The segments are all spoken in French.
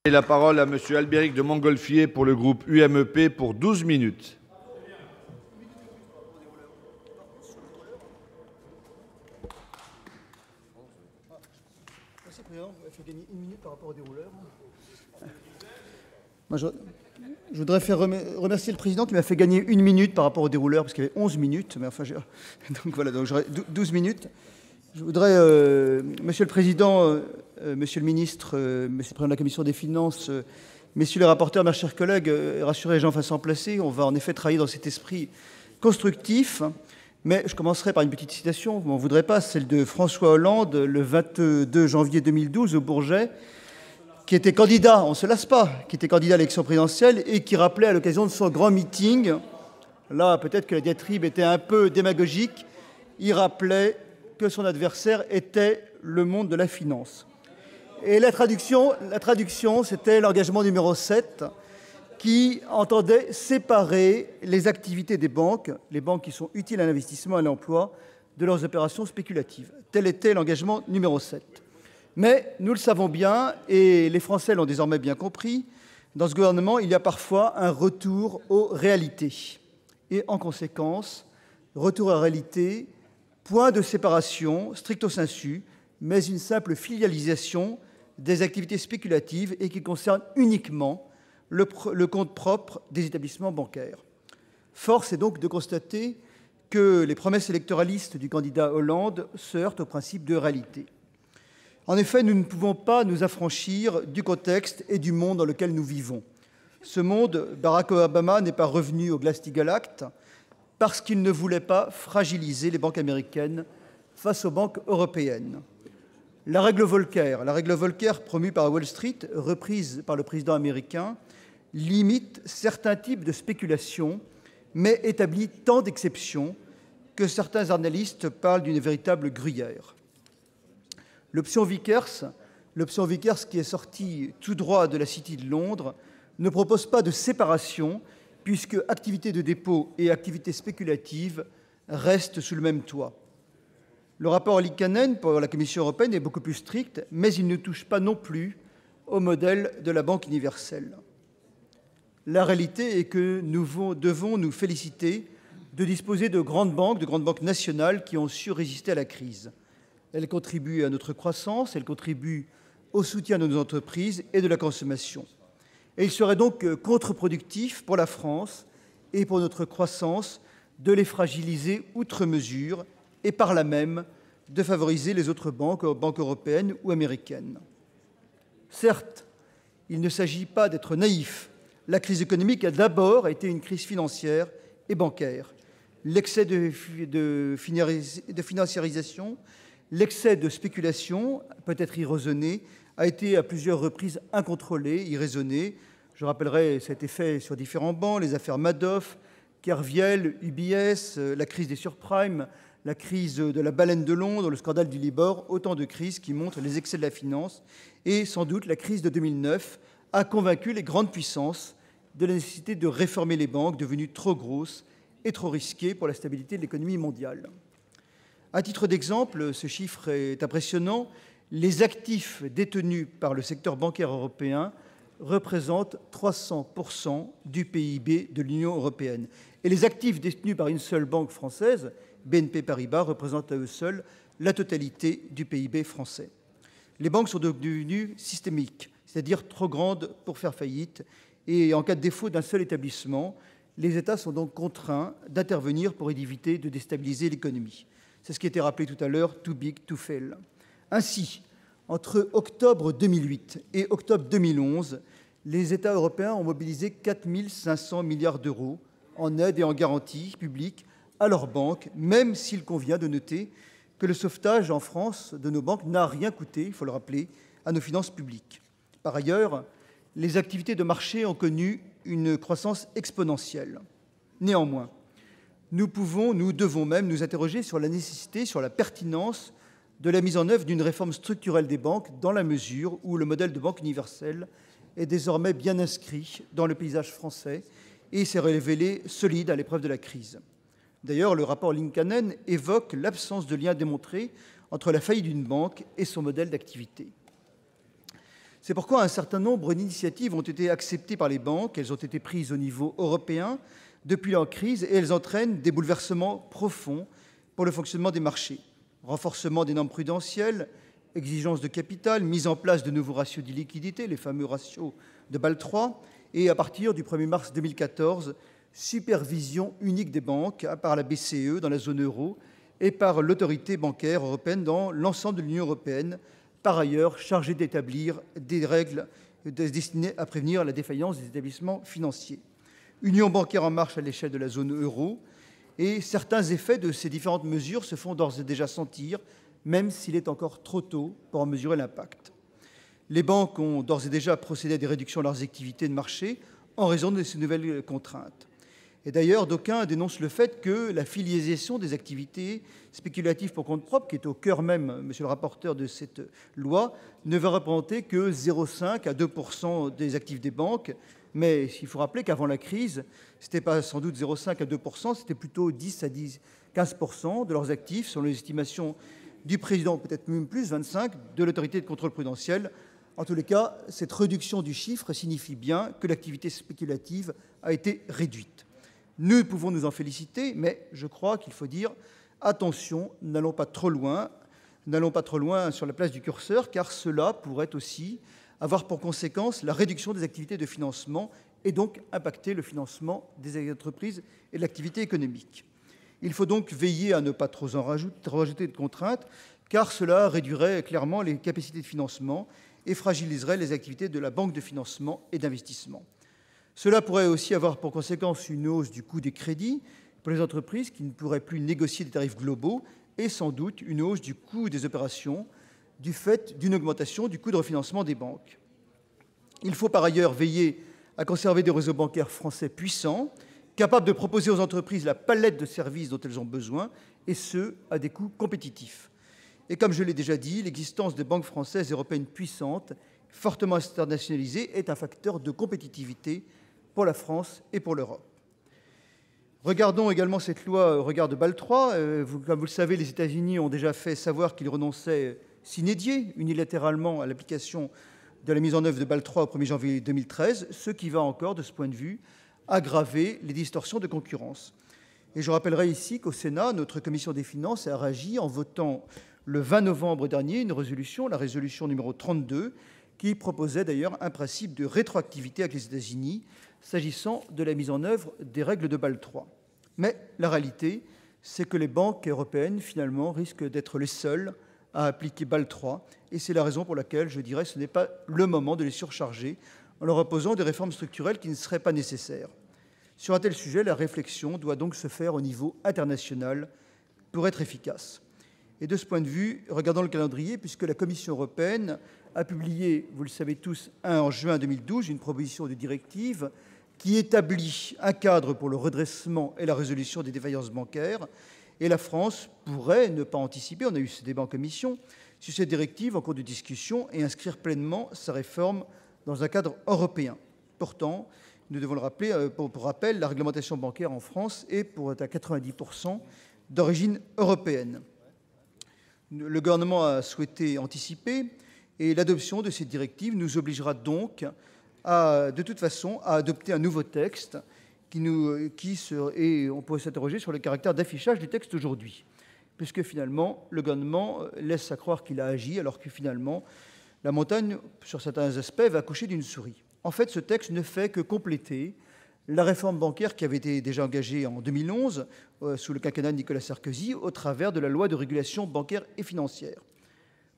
Et la parole à Monsieur Albéric de Montgolfier pour le groupe UMP pour 12 minutes. Merci, Président. Il faut gagner une minute par rapport au dérouleur. Moi, je voudrais remercier le Président qui m'a fait gagner une minute par rapport au dérouleur, parce qu'il y avait 11 minutes. Mais enfin, donc voilà, donc j'aurai 12 minutes. Je voudrais, Monsieur le Président, Monsieur le Ministre, Monsieur le Président de la Commission des Finances, Messieurs les rapporteurs, mes chers collègues, rassurez les gens façon placée, on va en effet travailler dans cet esprit constructif. Mais je commencerai par une petite citation, vous m'en voudrez pas, celle de François Hollande, le 22 janvier 2012 au Bourget, qui était candidat, on ne se lasse pas, qui était candidat à l'élection présidentielle et qui rappelait à l'occasion de son grand meeting, là peut-être que la diatribe était un peu démagogique, il rappelait que son adversaire était le monde de la finance. Et la traduction c'était l'engagement numéro 7, qui entendait séparer les activités des banques, les banques qui sont utiles à l'investissement et à l'emploi, de leurs opérations spéculatives. Tel était l'engagement numéro 7. Mais nous le savons bien, et les Français l'ont désormais bien compris, dans ce gouvernement, il y a parfois un retour aux réalités. Et en conséquence, retour aux réalités, point de séparation stricto sensu, mais une simple filialisation des activités spéculatives et qui concerne uniquement le compte propre des établissements bancaires. Force est donc de constater que les promesses électoralistes du candidat Hollande se heurtent au principe de réalité. En effet, nous ne pouvons pas nous affranchir du contexte et du monde dans lequel nous vivons. Ce monde, Barack Obama n'est pas revenu au Glass-Steagall Act parce qu'il ne voulait pas fragiliser les banques américaines face aux banques européennes. La règle Volcker promue par Wall Street, reprise par le président américain, limite certains types de spéculation, mais établit tant d'exceptions que certains analystes parlent d'une véritable gruyère. L'option Vickers, qui est sortie tout droit de la City de Londres, ne propose pas de séparation, puisque activité de dépôt et activité spéculative restent sous le même toit. Le rapport Liikanen pour la Commission européenne est beaucoup plus strict, mais il ne touche pas non plus au modèle de la Banque universelle. La réalité est que nous devons nous féliciter de disposer de grandes banques nationales qui ont su résister à la crise. Elles contribuent à notre croissance, elles contribuent au soutien de nos entreprises et de la consommation. Et il serait donc contre-productif pour la France et pour notre croissance de les fragiliser outre mesure et par là même de favoriser les autres banques européennes ou américaines. Certes, il ne s'agit pas d'être naïf. La crise économique a d'abord été une crise financière et bancaire. L'excès de financiarisation, l'excès de spéculation, peut-être irraisonné, a été à plusieurs reprises incontrôlé, irraisonné. Je rappellerai cet effet sur différents bancs, les affaires Madoff, Kerviel, UBS, la crise des surprimes, la crise de la baleine de Londres, le scandale du Libor, autant de crises qui montrent les excès de la finance. Et sans doute, la crise de 2009 a convaincu les grandes puissances de la nécessité de réformer les banques devenues trop grosses et trop risquées pour la stabilité de l'économie mondiale. À titre d'exemple, ce chiffre est impressionnant, les actifs détenus par le secteur bancaire européen représentent 300% du PIB de l'Union européenne. Et les actifs détenus par une seule banque française, BNP Paribas, représentent à eux seuls la totalité du PIB français. Les banques sont devenues systémiques, c'est-à-dire trop grandes pour faire faillite, et en cas de défaut d'un seul établissement, les États sont donc contraints d'intervenir pour éviter de déstabiliser l'économie. C'est ce qui a été rappelé tout à l'heure, too big to fail. Ainsi, entre octobre 2008 et octobre 2011, les États européens ont mobilisé 4 500 milliards d'euros en aide et en garantie publique à leurs banques, même s'il convient de noter que le sauvetage en France de nos banques n'a rien coûté, il faut le rappeler, à nos finances publiques. Par ailleurs, les activités de marché ont connu une croissance exponentielle. Néanmoins, nous devons même nous interroger sur la nécessité, sur la pertinence de la mise en œuvre d'une réforme structurelle des banques dans la mesure où le modèle de banque universelle est désormais bien inscrit dans le paysage français et s'est révélé solide à l'épreuve de la crise. D'ailleurs, le rapport Liikanen évoque l'absence de lien démontré entre la faillite d'une banque et son modèle d'activité. C'est pourquoi un certain nombre d'initiatives ont été acceptées par les banques. Elles ont été prises au niveau européen depuis la crise et elles entraînent des bouleversements profonds pour le fonctionnement des marchés. Renforcement des normes prudentielles, exigence de capital, mise en place de nouveaux ratios d'illiquidité, les fameux ratios de Bâle III, et à partir du 1er mars 2014, supervision unique des banques par la BCE dans la zone euro et par l'autorité bancaire européenne dans l'ensemble de l'Union européenne, par ailleurs chargée d'établir des règles destinées à prévenir la défaillance des établissements financiers. Union bancaire en marche à l'échelle de la zone euro, et certains effets de ces différentes mesures se font d'ores et déjà sentir, même s'il est encore trop tôt pour en mesurer l'impact. Les banques ont d'ores et déjà procédé à des réductions de leurs activités de marché en raison de ces nouvelles contraintes. Et d'ailleurs, d'aucuns dénoncent le fait que la filialisation des activités spéculatives pour compte propre, qui est au cœur même, monsieur le rapporteur, de cette loi, ne va représenter que 0,5 à 2% des actifs des banques. Mais il faut rappeler qu'avant la crise, ce n'était pas sans doute 0,5 à 2%, c'était plutôt 10 à 15% de leurs actifs, selon les estimations du président, peut-être même plus, 25, de l'autorité de contrôle prudentiel. En tous les cas, cette réduction du chiffre signifie bien que l'activité spéculative a été réduite. Nous pouvons nous en féliciter, mais je crois qu'il faut dire attention, n'allons pas trop loin sur la place du curseur, car cela pourrait aussi avoir pour conséquence la réduction des activités de financement et donc impacter le financement des entreprises et de l'activité économique. Il faut donc veiller à ne pas trop rajouter de contraintes, car cela réduirait clairement les capacités de financement et fragiliserait les activités de la banque de financement et d'investissement. Cela pourrait aussi avoir pour conséquence une hausse du coût des crédits pour les entreprises qui ne pourraient plus négocier des tarifs globaux et sans doute une hausse du coût des opérations du fait d'une augmentation du coût de refinancement des banques. Il faut par ailleurs veiller à conserver des réseaux bancaires français puissants, capables de proposer aux entreprises la palette de services dont elles ont besoin, et ce, à des coûts compétitifs. Et comme je l'ai déjà dit, l'existence de banques françaises et européennes puissantes, fortement internationalisées, est un facteur de compétitivité pour la France et pour l'Europe. Regardons également cette loi au regard de Bâle III. Comme vous le savez, les États-Unis ont déjà fait savoir qu'ils renonçaient sine die, unilatéralement, à l'application de la mise en œuvre de Bâle III au 1er janvier 2013, ce qui va encore, de ce point de vue, aggraver les distorsions de concurrence. Et je rappellerai ici qu'au Sénat, notre commission des finances a réagi en votant le 20 novembre dernier une résolution, la résolution numéro 32, qui proposait d'ailleurs un principe de rétroactivité avec les États-Unis s'agissant de la mise en œuvre des règles de Bâle III. Mais la réalité, c'est que les banques européennes, finalement, risquent d'être les seules à appliquer Bâle III, et c'est la raison pour laquelle, je dirais, ce n'est pas le moment de les surcharger en leur imposant des réformes structurelles qui ne seraient pas nécessaires. Sur un tel sujet, la réflexion doit donc se faire au niveau international pour être efficace. Et de ce point de vue, regardons le calendrier, puisque la Commission européenne a publié, vous le savez tous, en juin 2012, une proposition de directive qui établit un cadre pour le redressement et la résolution des défaillances bancaires. Et la France pourrait ne pas anticiper, on a eu ce débat en commission, sur cette directive en cours de discussion et inscrire pleinement sa réforme dans un cadre européen. Pourtant, nous devons le rappeler, pour rappel, la réglementation bancaire en France est pour à 90% d'origine européenne. Le gouvernement a souhaité anticiper et l'adoption de cette directive nous obligera donc, de toute façon, à adopter un nouveau texte et on pourrait s'interroger sur le caractère d'affichage du texte aujourd'hui, puisque finalement, le gouvernement laisse à croire qu'il a agi, alors que finalement, la montagne, sur certains aspects, va accoucher d'une souris. En fait, ce texte ne fait que compléter la réforme bancaire qui avait été déjà engagée en 2011 sous le quinquennat de Nicolas Sarkozy au travers de la loi de régulation bancaire et financière.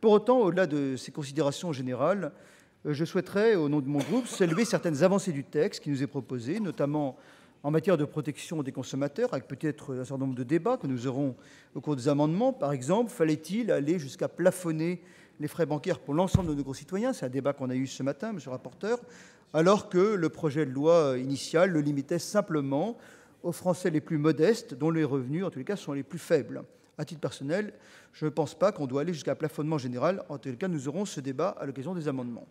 Pour autant, au-delà de ces considérations générales, je souhaiterais, au nom de mon groupe, saluer certaines avancées du texte qui nous est proposé, notamment en matière de protection des consommateurs, avec peut-être un certain nombre de débats que nous aurons au cours des amendements. Par exemple, fallait-il aller jusqu'à plafonner les frais bancaires pour l'ensemble de nos concitoyens? C'est un débat qu'on a eu ce matin, monsieur le rapporteur, alors que le projet de loi initial le limitait simplement aux Français les plus modestes, dont les revenus, en tous les cas, sont les plus faibles. À titre personnel, je ne pense pas qu'on doit aller jusqu'à un plafonnement général. En tous les cas, nous aurons ce débat à l'occasion des amendements.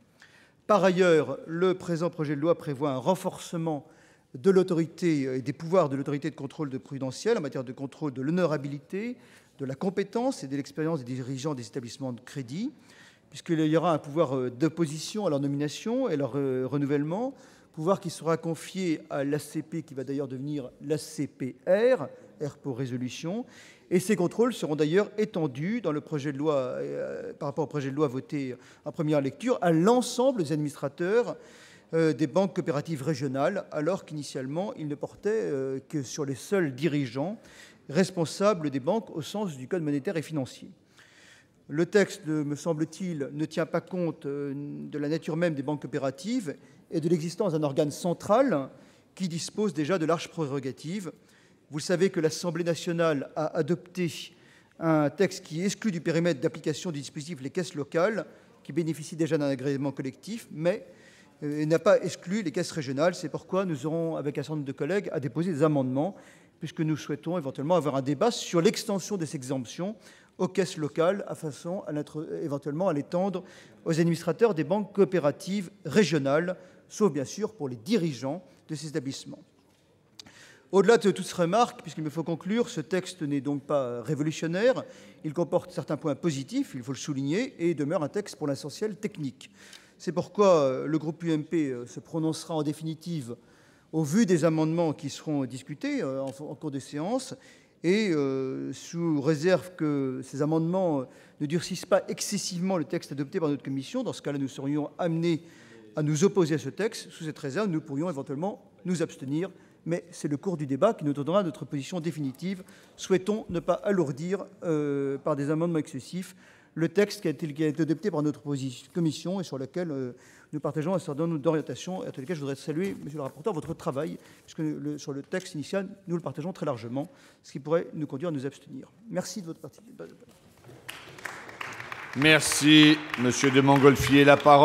Par ailleurs, le présent projet de loi prévoit un renforcement de l'autorité et des pouvoirs de l'autorité de contrôle prudentiel en matière de contrôle de l'honorabilité, de la compétence et de l'expérience des dirigeants des établissements de crédit. puisqu'il y aura un pouvoir d'opposition à leur nomination et leur renouvellement, pouvoir qui sera confié à l'ACP, qui va d'ailleurs devenir l'ACPR, R pour résolution, et ces contrôles seront d'ailleurs étendus dans le projet de loi, par rapport au projet de loi voté en première lecture, à l'ensemble des administrateurs des banques coopératives régionales, alors qu'initialement, il ne portait que sur les seuls dirigeants responsables des banques au sens du Code monétaire et financier. Le texte, me semble-t-il, ne tient pas compte de la nature même des banques coopératives et de l'existence d'un organe central qui dispose déjà de larges prérogatives. Vous savez que l'Assemblée nationale a adopté un texte qui exclut du périmètre d'application du dispositif les caisses locales, qui bénéficient déjà d'un agrément collectif, mais n'a pas exclu les caisses régionales. C'est pourquoi nous aurons, avec un certain nombre de collègues, à déposer des amendements, puisque nous souhaitons éventuellement avoir un débat sur l'extension des exemptions aux caisses locales, à façon éventuellement à l'étendre aux administrateurs des banques coopératives régionales, sauf bien sûr pour les dirigeants de ces établissements. Au-delà de toutes ces remarques, puisqu'il me faut conclure, ce texte n'est donc pas révolutionnaire. Il comporte certains points positifs, il faut le souligner, et demeure un texte pour l'essentiel technique. C'est pourquoi le groupe UMP se prononcera en définitive au vu des amendements qui seront discutés en cours de séance, et sous réserve que ces amendements ne durcissent pas excessivement le texte adopté par notre commission. Dans ce cas-là, nous serions amenés à nous opposer à ce texte. Sous cette réserve, nous pourrions éventuellement nous abstenir, mais c'est le cours du débat qui nous donnera notre position définitive. Souhaitons ne pas alourdir par des amendements excessifs le texte qui a été adopté par notre commission et sur lequel nous partageons un certain nombre d'orientations, et à tous lesquelles je voudrais saluer, monsieur le rapporteur, votre travail, puisque sur le texte initial, nous le partageons très largement, ce qui pourrait nous conduire à nous abstenir. Merci de votre participation. Merci, monsieur de Montgolfier. La parole